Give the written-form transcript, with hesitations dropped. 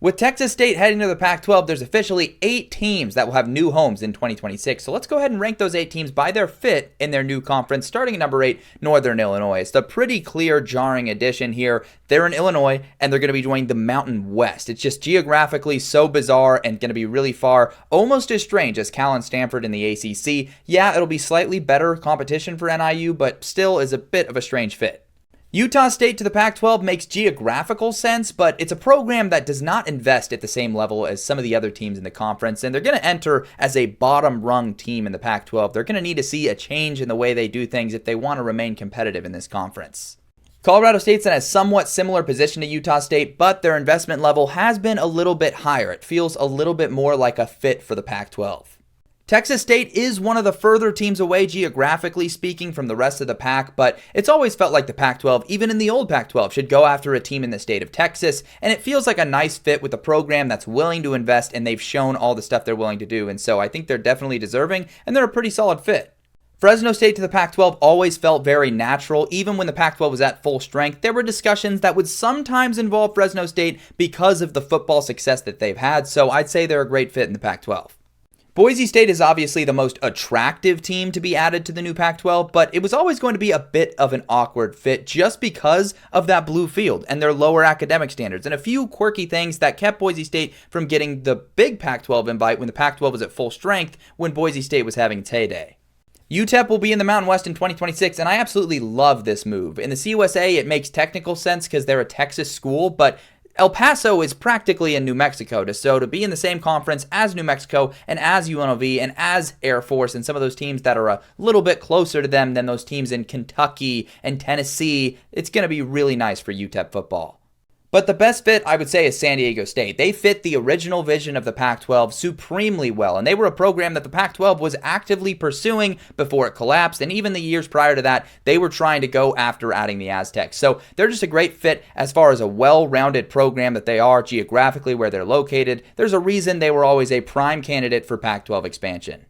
With Texas State heading to the Pac-12, there's officially 8 teams that will have new homes in 2026. So let's go ahead and rank those 8 teams by their fit in their new conference, starting at number 8, Northern Illinois. It's a pretty clear, jarring addition here. They're in Illinois, and they're going to be joining the Mountain West. It's just geographically so bizarre and going to be really far, almost as strange as Cal and Stanford in the ACC. Yeah, it'll be slightly better competition for NIU, but still is a bit of a strange fit. Utah State to the Pac-12 makes geographical sense, but it's a program that does not invest at the same level as some of the other teams in the conference, and they're going to enter as a bottom-rung team in the Pac-12. They're going to need to see a change in the way they do things if they want to remain competitive in this conference. Colorado State's in a somewhat similar position to Utah State, but their investment level has been a little bit higher. It feels a little bit more like a fit for the Pac-12. Texas State is one of the further teams away geographically speaking from the rest of the Pac, but it's always felt like the Pac-12, even in the old Pac-12, should go after a team in the state of Texas, and it feels like a nice fit with a program that's willing to invest, and they've shown all the stuff they're willing to do, and so I think they're definitely deserving, and they're a pretty solid fit. Fresno State to the Pac-12 always felt very natural. Even when the Pac-12 was at full strength, there were discussions that would sometimes involve Fresno State because of the football success that they've had, so I'd say they're a great fit in the Pac-12. Boise State is obviously the most attractive team to be added to the new Pac-12, but it was always going to be a bit of an awkward fit just because of that blue field and their lower academic standards and a few quirky things that kept Boise State from getting the big Pac-12 invite when the Pac-12 was at full strength when Boise State was having its heyday. UTEP will be in the Mountain West in 2026, and I absolutely love this move. In the CUSA, it makes technical sense because they're a Texas school, but El Paso is practically in New Mexico, so to be in the same conference as New Mexico and as UNLV and as Air Force and some of those teams that are a little bit closer to them than those teams in Kentucky and Tennessee, it's going to be really nice for UTEP football. But the best fit, I would say, is San Diego State. They fit the original vision of the Pac-12 supremely well, and they were a program that the Pac-12 was actively pursuing before it collapsed, and even the years prior to that, they were trying to go after adding the Aztecs. So they're just a great fit as far as a well-rounded program that they are geographically where they're located. There's a reason they were always a prime candidate for Pac-12 expansion.